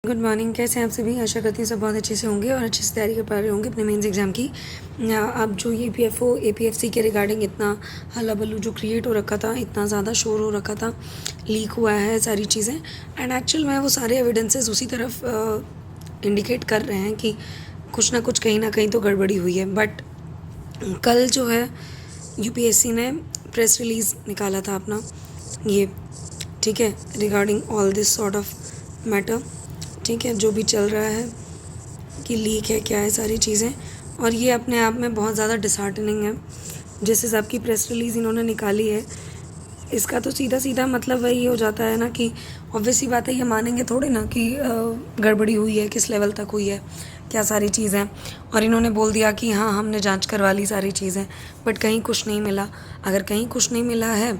Good morning. कैसे हैं आप सभी? आशा करती हूँ सब बहुत अच्छे से होंगे और अच्छे से तैयारी कर पा रहे होंगे अपने मेंस एग्ज़ाम की। अब जो ये पीएफओ एपीएफसी के रिगार्डिंग इतना हल्ला बल्लू जो क्रिएट हो रखा था, इतना ज़्यादा शोर हो रखा था, लीक हुआ है सारी चीज़ें, एंड एक्चुअल में वो सारे एविडेंसेस उसी तरफ इंडिकेट कर रहे हैं कि कुछ ना कुछ कहीं ना कहीं तो गड़बड़ी हुई है। बट कल जो है यूपीएससी ने प्रेस रिलीज़ निकाला था अपना, ये ठीक है, regarding all this sort of matter. ठीक है, जो भी चल रहा है कि लीक है, क्या है, सारी चीज़ें, और ये अपने आप में बहुत ज़्यादा डिसहार्टनिंग है। जिस हिसाब की प्रेस रिलीज़ इन्होंने निकाली है, इसका तो सीधा सीधा मतलब वही हो जाता है ना कि ऑब्वियसली बात है, ये मानेंगे थोड़े ना कि गड़बड़ी हुई है, किस लेवल तक हुई है, क्या सारी चीज़ें। और इन्होंने बोल दिया कि हाँ हमने जांच करवा ली सारी चीज़ें, बट कहीं कुछ नहीं मिला। अगर कहीं कुछ नहीं मिला है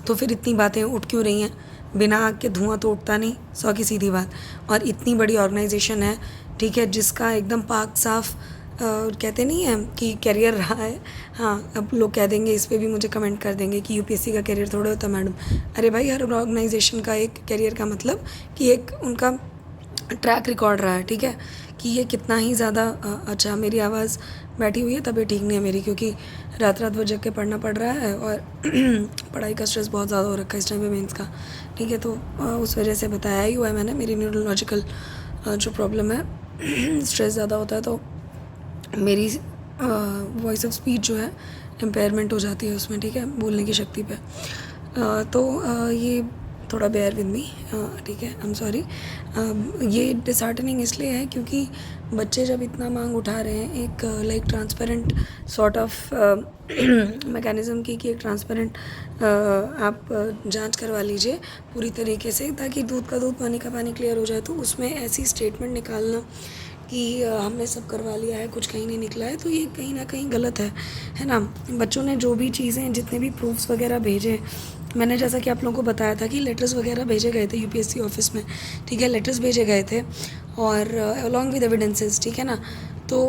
तो फिर इतनी बातें उठ क्यों रही हैं? बिना आग के धुआं तो उठता नहीं, सौ की सीधी बात। और इतनी बड़ी ऑर्गेनाइजेशन है, ठीक है, जिसका एकदम पाक साफ कहते नहीं है कि कैरियर रहा है। हाँ, अब लोग कह देंगे, इस पे भी मुझे कमेंट कर देंगे कि यूपीएससी का कैरियर थोड़ा होता मैडम। अरे भाई, हर ऑर्गेनाइजेशन का एक कैरियर का मतलब कि एक उनका ट्रैक रिकॉर्ड रहा है, ठीक है, कि ये कितना ही ज़्यादा अच्छा। मेरी आवाज़ बैठी हुई है, तबीयत ठीक नहीं है मेरी, क्योंकि रात रात भर जग के पढ़ना पड़ रहा है और पढ़ाई का स्ट्रेस बहुत ज़्यादा हो रखा है इस टाइम पे मेंस का, ठीक है। तो उस वजह से बताया ही हुआ है मैंने, मेरी न्यूरोलॉजिकल जो प्रॉब्लम है, स्ट्रेस ज़्यादा होता है तो मेरी वॉइस ऑफ स्पीच जो है इम्पेयरमेंट हो जाती है उसमें, ठीक है, बोलने की शक्ति पे। ये थोड़ा बेयर विद मी, ठीक है, आई एम सॉरी। ये डिसहार्टनिंग इसलिए है क्योंकि बच्चे जब इतना मांग उठा रहे हैं एक like transparent sort of mechanism की, कि एक ट्रांसपेरेंट आप जांच करवा लीजिए पूरी तरीके से, ताकि दूध का दूध पानी का पानी क्लियर हो जाए। तो उसमें ऐसी स्टेटमेंट निकालना कि हमने सब करवा लिया है, कुछ कहीं नहीं निकला है, तो ये कहीं ना कहीं गलत है ना। बच्चों ने जो भी चीज़ें, जितने भी प्रूफ्स वगैरह भेजे, मैंने जैसा कि आप लोगों को बताया था कि लेटर्स वगैरह भेजे गए थे यूपीएससी ऑफिस में, ठीक है, लेटर्स भेजे गए थे और अलॉन्ग विद एविडेंसेस, ठीक है ना। तो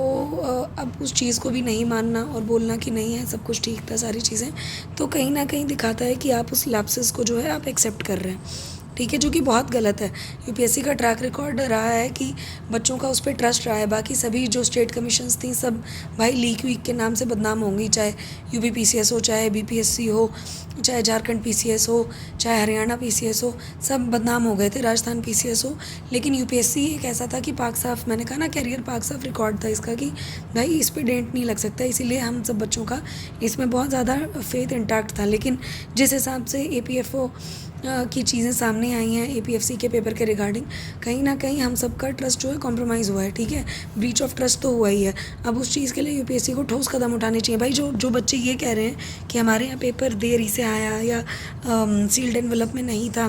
अब उस चीज़ को भी नहीं मानना और बोलना कि नहीं है, सब कुछ ठीक था, सारी चीज़ें, तो कहीं ना कहीं दिखाता है कि आप उस लैप्सेस को जो है आप एक्सेप्ट कर रहे हैं, ठीक है, जो कि बहुत गलत है। यूपीएससी का ट्रैक रिकॉर्ड रहा है कि बच्चों का उस पर ट्रस्ट रहा है। बाकी सभी जो स्टेट कमीशंस थी सब भाई लीक वीक के नाम से बदनाम होंगी, चाहे यूपी पीसीएस हो, चाहे बीपीएससी हो, चाहे झारखंड पीसीएस हो, चाहे हरियाणा पीसीएस हो, सब बदनाम हो गए थे, राजस्थान पीसीएस हो। लेकिन यूपीएससी एक ऐसा था कि पाक साफ, मैंने कहा ना, कैरियर पाक साफ रिकॉर्ड था इसका कि भाई इस पर डेंट नहीं लग सकता, इसीलिए हम सब बच्चों का इसमें बहुत ज़्यादा फेथ इंटैक्ट था। लेकिन जिस हिसाब से एपीएफओ की चीज़ें सामने आई हैं एपीएफसी के पेपर के रिगार्डिंग, कहीं ना कहीं हम सबका ट्रस्ट जो है कॉम्प्रोमाइज़ हुआ है, ठीक है, ब्रीच ऑफ ट्रस्ट तो हुआ ही है। अब उस चीज़ के लिए यूपीएससी को ठोस कदम उठाने चाहिए। भाई जो बच्चे ये कह रहे हैं कि हमारे यहाँ पेपर देरी से आया या सील्ड एनवेलप में नहीं था,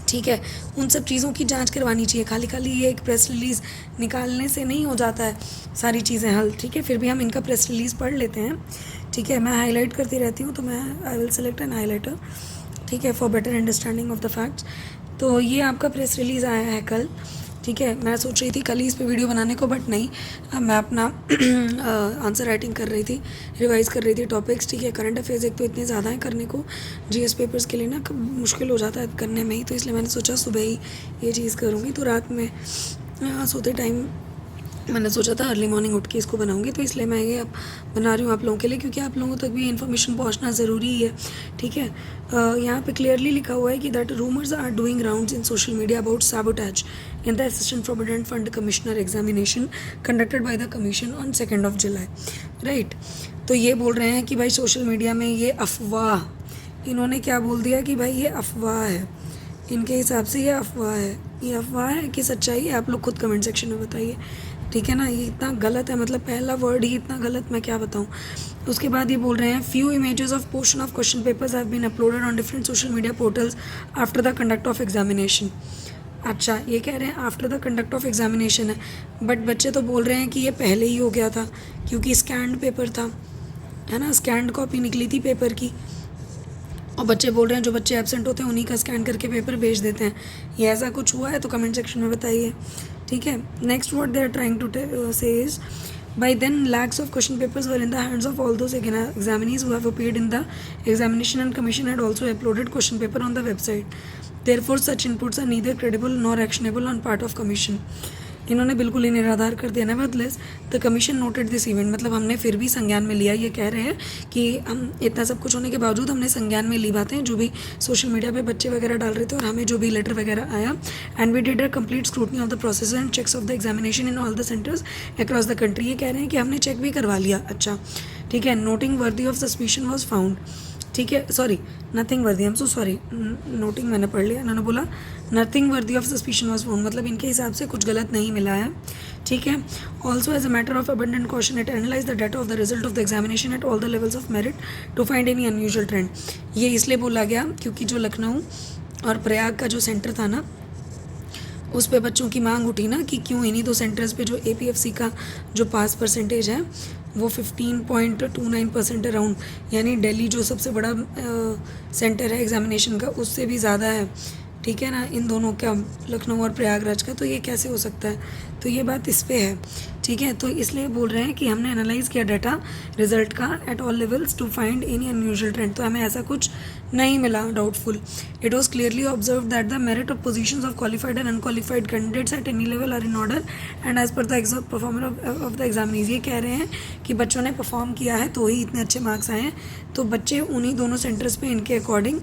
ठीक है, उन सब चीज़ों की जांच करवानी चाहिए। खाली खाली ये एक प्रेस रिलीज़ निकालने से नहीं हो जाता है सारी चीज़ें हल, ठीक है। फिर भी हम इनका प्रेस रिलीज़ पढ़ लेते हैं, ठीक है, मैं हाईलाइट करती रहती हूँ, तो मैं I will select N highlighter, ठीक है, for better understanding of the facts. तो ये आपका प्रेस रिलीज़ आया है कल, ठीक है। मैं सोच रही थी कल ही इस पे वीडियो बनाने को, बट नहीं, अब मैं अपना आंसर राइटिंग कर रही थी, रिवाइज़ कर रही थी टॉपिक्स, ठीक है। करंट अफेयर्स एक तो इतने ज़्यादा हैं करने को, जीएस पेपर्स के लिए ना मुश्किल हो जाता है करने में ही, तो इसलिए मैंने सोचा सुबह ही ये चीज़ करूँगी। तो रात में सोते टाइम मैंने सोचा था अर्ली मॉर्निंग उठ के इसको बनाऊंगी, तो इसलिए मैं ये अब बना रही हूँ आप लोगों के लिए, क्योंकि आप लोगों तक भी इन्फॉर्मेशन पहुँचना ज़रूरी है, ठीक है। यहाँ पे क्लियरली लिखा हुआ है कि that rumours are doing rounds in social media about sabotage in the assistant provident fund commissioner examination conducted by the commission on 2 July, right. तो ये बोल रहे हैं कि भाई सोशल मीडिया में ये अफवाह, इन्होंने क्या बोल दिया कि भाई ये अफवाह है, इनके हिसाब से ये अफवाह है। ये अफवाह है कि सच्चाई है? आप लोग खुद कमेंट सेक्शन में बताइए, ठीक है ना। ये इतना गलत है, मतलब पहला वर्ड ही इतना गलत, मैं क्या बताऊँ। उसके बाद ये बोल रहे हैं few images of portion of question papers have been uploaded on different social media portals after the conduct of examination. अच्छा, ये कह रहे हैं after the conduct of examination है, बट बच्चे तो बोल रहे हैं कि ये पहले ही हो गया था, क्योंकि स्कैंड पेपर था, है ना, स्कैंड कॉपी निकली थी पेपर की। और बच्चे बोल रहे हैं जो बच्चे एब्सेंट होते हैं उन्हीं का स्कैन करके पेपर भेज देते हैं। ये ऐसा कुछ हुआ है तो कमेंट सेक्शन में बताइए, ठीक है। Next what they are trying to say is by then lakhs of question papers were in the hands of all those examinees who have appeared in the examination, and commission had also uploaded question paper on the website. Therefore such inputs are neither credible nor actionable on part of commission. इन्होंने बिल्कुल ही निराधार कर दिया। Nevertheless the commission noted this event, मतलब हमने फिर भी संज्ञान में लिया। ये कह रहे हैं कि हम इतना सब कुछ होने के बावजूद हमने संज्ञान में ली बातें जो भी सोशल मीडिया पे बच्चे वगैरह डाल रहे थे और हमें जो भी लेटर वगैरह आया। And we did a complete scrutiny of the process and checks of the examination in all the centres across the country. ये कह रहे हैं कि हमने चेक भी करवा लिया। अच्छा ठीक है। Noting worthy of suspicion was found, ठीक है, सॉरी नथिंग वर्दी, I am so sorry, noting मैंने पढ़ लिया। इन्होंने बोला nothing worthy of suspicion was found, मतलब इनके हिसाब से कुछ गलत नहीं मिला है, ठीक है। Also as a matter of abundant caution it analyse the data of the result of the examination at all the levels of merit to find any unusual trend. ये इसलिए बोला गया क्योंकि जो लखनऊ और प्रयाग का जो सेंटर था ना, उस पे बच्चों की मांग उठी ना कि क्यों इन्हीं दो सेंटर्स पे जो APFC का जो पास परसेंटेज है वो 15.29% अराउंड, यानी दिल्ली जो सबसे बड़ा सेंटर है एग्जामिनेशन का उससे भी ज़्यादा है, ठीक है ना, इन दोनों का, लखनऊ और प्रयागराज का। तो ये कैसे हो सकता है? तो ये बात इस पे है, ठीक है। तो इसलिए बोल रहे हैं कि हमने एनालाइज किया डाटा रिजल्ट का at all levels to find any unusual trend, तो हमें ऐसा कुछ नहीं मिला doubtful. It was clearly observe that the merit of positions of qualified and unqualified candidates at any level are in order and as per the performer of the examinees. ये कह रहे हैं कि बच्चों ने परफॉर्म किया है तो ही इतने अच्छे मार्क्स आए हैं। तो बच्चे उन्हीं दोनों सेंटर्स पे, इनके अकॉर्डिंग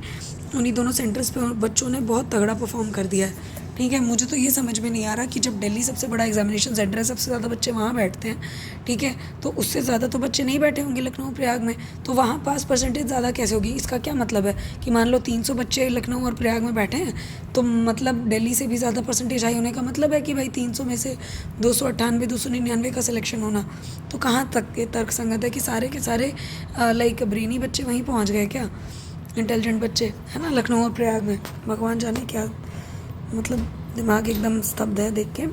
उन्हीं दोनों सेंटर्स पे बच्चों ने बहुत तगड़ा परफॉर्म कर दिया है, ठीक है। मुझे तो ये समझ में नहीं आ रहा कि जब दिल्ली सबसे बड़ा एग्जामिनेशन सेंटर है, सबसे ज़्यादा बच्चे वहाँ बैठते हैं, ठीक है, तो उससे ज़्यादा तो बच्चे नहीं बैठे होंगे लखनऊ प्रयाग में, तो वहाँ पास परसेंटेज ज़्यादा कैसे होगी? इसका क्या मतलब है कि मान लो 300 बच्चे लखनऊ और प्रयाग में बैठे हैं तो मतलब दिल्ली से भी ज़्यादा परसेंटेज हाई होने का मतलब है कि भाई 300 में से 298 299 का सिलेक्शन होना। तो कहाँ तक ये तर्क संगत है कि सारे के सारे लाइक ब्रेनी बच्चे वहीं पहुँच गए क्या, इंटेलिजेंट बच्चे, है ना, लखनऊ और प्रयाग में? भगवान जाने क्या, मतलब दिमाग एकदम स्तब्ध है देख के।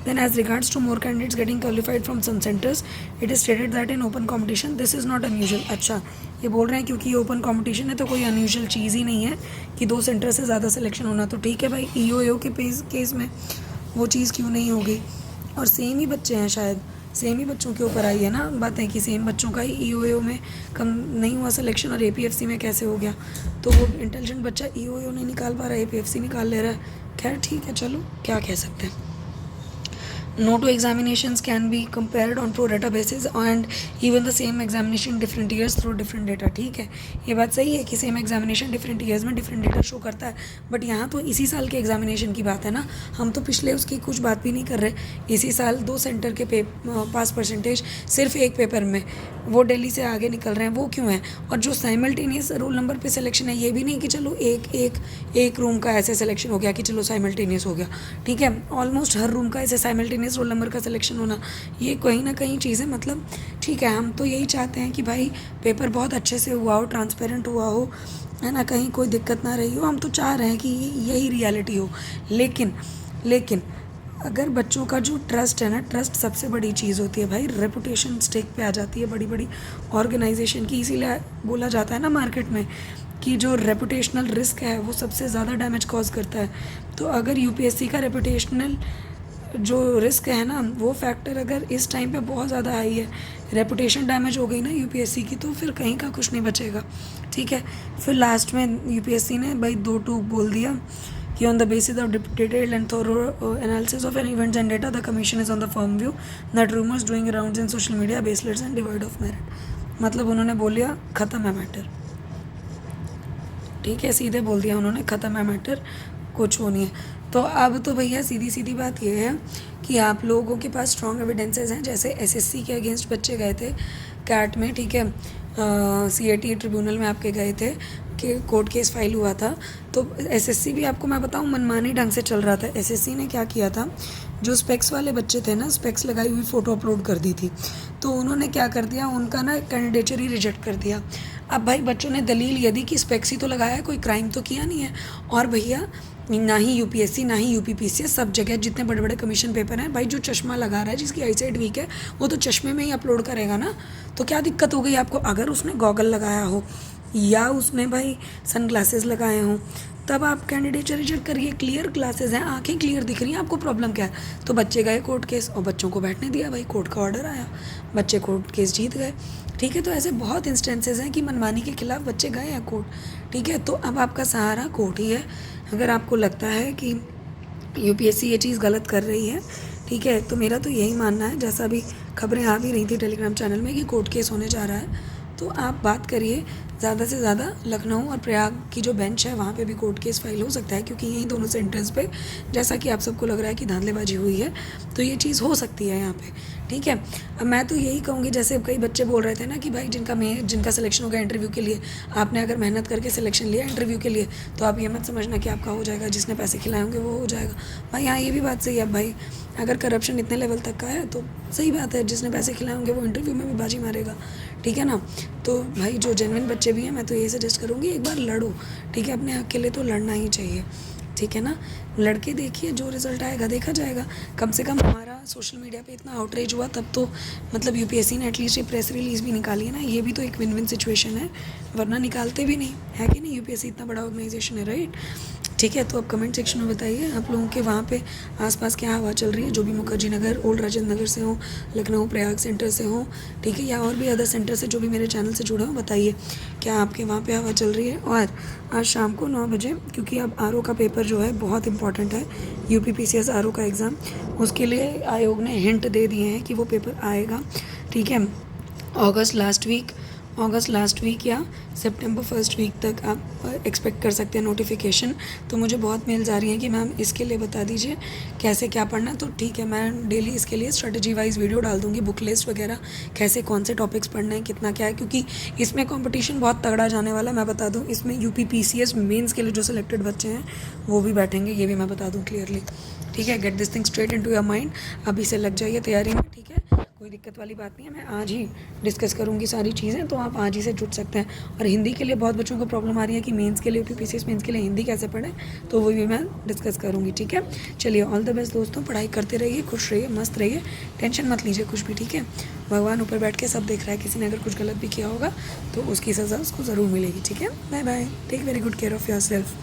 Then as regards to more candidates getting qualified from some centres it is stated that in open competition this is not unusual. अच्छा, ये बोल रहे हैं क्योंकि ये ओपन कॉम्पिटिशन है तो कोई अनयूजुअल चीज़ ही नहीं है कि 2 सेंटर से ज़्यादा सिलेक्शन होना। तो ठीक है भाई, EOA के केस में वो चीज़ क्यों नहीं होगी? और सेम ही बच्चे हैं, शायद सेम ही बच्चों के ऊपर आई है ना बातें कि सेम बच्चों का ही EOA में कम नहीं हुआ सिलेक्शन और APFC में कैसे हो गया? तो वो इंटेलिजेंट बच्चा EOA नहीं निकाल पा रहा है, APFC निकाल ले रहा है। खैर ठीक है, चलो क्या कह सकते हैं। No two examinations can be compared on pro rata basis and even the same examination different years through different data, ठीक है। ये बात सही है कि सेम एग्जामिनेशन डिफरेंट ईयर्स में डिफरेंट डेटा शो करता है, बट यहाँ तो इसी साल के एग्जामिनेशन की बात है ना, हम तो पिछले उसकी कुछ बात भी नहीं कर रहे। इसी साल 2 सेंटर के पास परसेंटेज सिर्फ एक पेपर में वो दिल्ली से आगे निकल रहे हैं, वो क्यों है? और जो साइमल्टेनियस रोल नंबर पे सिलेक्शन है, ये भी नहीं कि चलो एक रूम का ऐसे सिलेक्शन हो गया कि चलो साइमल्टेनियस हो गया, ठीक है, ऑलमोस्ट हर रूम का ऐसे साइमल्टेनियस रोल नंबर का सिलेक्शन होना, ये कहीं ना कहीं चीज़ें, मतलब ठीक है, हम तो यही चाहते हैं कि भाई पेपर बहुत अच्छे से हुआ हो, ट्रांसपेरेंट हुआ हो, है ना, कहीं कोई दिक्कत ना रही हो, हम तो चाह रहे हैं कि यही रियलिटी हो। लेकिन अगर बच्चों का जो ट्रस्ट है ना, ट्रस्ट सबसे बड़ी चीज़ होती है भाई, रेपुटेशन स्टेक पे आ जाती है बड़ी बड़ी ऑर्गेनाइजेशन की। इसीलिए बोला जाता है ना मार्केट में कि जो रेपुटेशनल रिस्क है वो सबसे ज़्यादा डैमेज कॉज करता है। तो अगर UPSC का रेपुटेशनल जो रिस्क है ना, वो फैक्टर अगर इस टाइम पे बहुत ज़्यादा हाई है, रेपुटेशन डैमेज हो गई ना UPSC की, तो फिर कहीं का कुछ नहीं बचेगा, ठीक है। फिर लास्ट में UPSC ने भाई 2-2 बोल दिया कि on the basis of detailed and thorough analysis of an events and data, the commission is on the firm view that rumors doing rounds in social media baseless and devoid of merit। मतलब उन्होंने बोल दिया ख़त्म है matter, ठीक है, सीधे बोल दिया उन्होंने ख़त्म है मैटर, कुछ वो नहीं है। तो अब तो भैया सीधी सीधी बात ये है कि आप लोगों के पास स्ट्रॉन्ग एविडेंसेस हैं। जैसे SSC के अगेंस्ट बच्चे गए थे कैट में, ठीक है, CAT ट्रिब्यूनल में आपके गए थे कि कोर्ट केस फाइल हुआ था। तो SSC भी आपको मैं बताऊं मनमानी ढंग से चल रहा था। SSC ने क्या किया था, जो स्पेक्स वाले बच्चे थे ना, स्पेक्स लगाई हुई फ़ोटो अपलोड कर दी थी, तो उन्होंने क्या कर दिया, उनका ना कैंडिडेचर ही रिजेक्ट कर दिया। अब भाई बच्चों ने दलील ये दी कि स्पेक्स ही तो लगाया है, कोई क्राइम तो किया नहीं है। और भैया ना ही UPSC ना ही UPPCS, सब जगह जितने बड़े बड़े कमीशन पेपर हैं, भाई जो चश्मा लगा रहा है, जिसकी आईसाइट वीक है, वो तो चश्मे में ही अपलोड करेगा ना। तो क्या दिक्कत हो गई आपको? अगर उसने गॉगल लगाया हो या उसने भाई सन ग्लासेस लगाए हों, तब आप कैंडिडेचर रिजेक्ट करिए। क्लियर ग्लासेस हैं, आंखें क्लियर दिख रही हैं, आपको प्रॉब्लम क्या है? तो बच्चे गए कोर्ट केस और बच्चों को बैठने दिया, भाई कोर्ट का ऑर्डर आया, बच्चे कोर्ट केस जीत गए, ठीक है। तो ऐसे बहुत इंस्टेंसेस हैं कि मनमानी के खिलाफ बच्चे गए हैं कोर्ट, ठीक है। तो अब आपका सहारा कोर्ट ही है अगर आपको लगता है कि यूपीएससी ये चीज़ गलत कर रही है, ठीक है, तो मेरा तो यही मानना है, जैसा अभी खबरें आ भी रही थी टेलीग्राम चैनल में कि कोर्ट केस होने जा रहा है, तो आप बात करिए ज़्यादा से ज़्यादा लखनऊ और प्रयाग की जो बेंच है वहाँ पे भी कोर्ट केस फाइल हो सकता है, क्योंकि यही दोनों सेंटर्स पे जैसा कि आप सबको लग रहा है कि धांधलेबाजी हुई है, तो ये चीज़ हो सकती है यहाँ पे, ठीक है। अब मैं तो यही कहूँगी, जैसे कई बच्चे बोल रहे थे ना कि भाई जिनका सिलेक्शन हो गया इंटरव्यू के लिए, आपने अगर मेहनत करके सिलेक्शन लिया इंटरव्यू के लिए, तो आप ये मत समझना कि आपका हो जाएगा, जिसने पैसे खिलाए होंगे वो हो जाएगा। भाई हाँ, ये भी बात सही है भाई, अगर करप्शन इतने लेवल तक का है तो सही बात है, जिसने पैसे खिलाए होंगे वो इंटरव्यू में भी बाजी मारेगा, ठीक है ना। तो भाई जो जेन्युइन बच्चे भी हैं, मैं तो ये सजेस्ट करूँगी एक बार लड़ो, ठीक है, अपने हक के लिए तो लड़ना ही चाहिए, ठीक है ना। लड़के देखिए, जो रिज़ल्ट आएगा देखा जाएगा। कम से कम हमारा सोशल मीडिया पे इतना आउटरीच हुआ तब तो मतलब यूपीएससी ने एटलीस्ट ये प्रेस रिलीज़ भी निकाली है ना, ये भी तो एक विन विन सिचुएशन है, वरना निकालते भी नहीं है कि नहीं। यूपीएससी इतना बड़ा ऑर्गेनाइजेशन है, राइट, ठीक है। तो अब कमेंट सेक्शन में बताइए आप लोगों के वहाँ पे आसपास क्या हवा चल रही है, जो भी मुखर्जी नगर, ओल्ड राजेंद्र नगर से हो, लखनऊ प्रयाग सेंटर से हो, ठीक है, या और भी अदर सेंटर से जो भी मेरे चैनल से जुड़े हो, बताइए क्या आपके वहाँ पे हवा चल रही है। और आज शाम को 9 बजे, क्योंकि अब आरओ का पेपर जो है बहुत इंपॉर्टेंट है, यूपीपीसीएस आरओ का एग्ज़ाम, उसके लिए आयोग ने हिंट दे दिए हैं कि वो पेपर आएगा, ठीक है, अगस्त लास्ट वीक या सितंबर फर्स्ट वीक तक आप एक्सपेक्ट कर सकते हैं नोटिफिकेशन। तो मुझे बहुत मेल्स आ रही हैं कि मैम इसके लिए बता दीजिए कैसे क्या पढ़ना, तो ठीक है, मैं डेली इसके लिए स्ट्रेटजी वाइज वीडियो डाल दूँगी, बुक लिस्ट वगैरह, कैसे कौन से टॉपिक्स पढ़ना है, कितना क्या है, क्योंकि इसमें कंपटीशन बहुत तगड़ा जाने वाला है। मैं बता दूँ, इसमें यूपीपीसीएस मेंस के लिए जो सिलेक्टेड बच्चे हैं वो भी बैठेंगे, ये भी मैं बता दूँ क्लियरली, ठीक है। Get this thing straight into your mind, अभी से लग जाइए तैयारी में, ठीक है, कोई दिक्कत वाली बात नहीं है। मैं आज ही डिस्कस करूँगी सारी चीज़ें, तो आप आज ही से जुट सकते हैं। और हिंदी के लिए बहुत बच्चों को प्रॉब्लम आ रही है कि मेंस के लिए, यूपीपीसीएस मेंस के लिए हिंदी कैसे पढ़ें, तो वो भी मैं डिस्कस करूँगी, ठीक है। चलिए, ऑल द बेस्ट दोस्तों, पढ़ाई करते रहिए, खुश रहिए, मस्त रहिए, टेंशन मत लीजिए कुछ भी, ठीक है। भगवान ऊपर बैठ के सब देख रहा है, किसी ने अगर कुछ गलत भी किया होगा तो उसकी सज़ा उसको ज़रूर मिलेगी, ठीक है। Bye bye, take very good care of your self.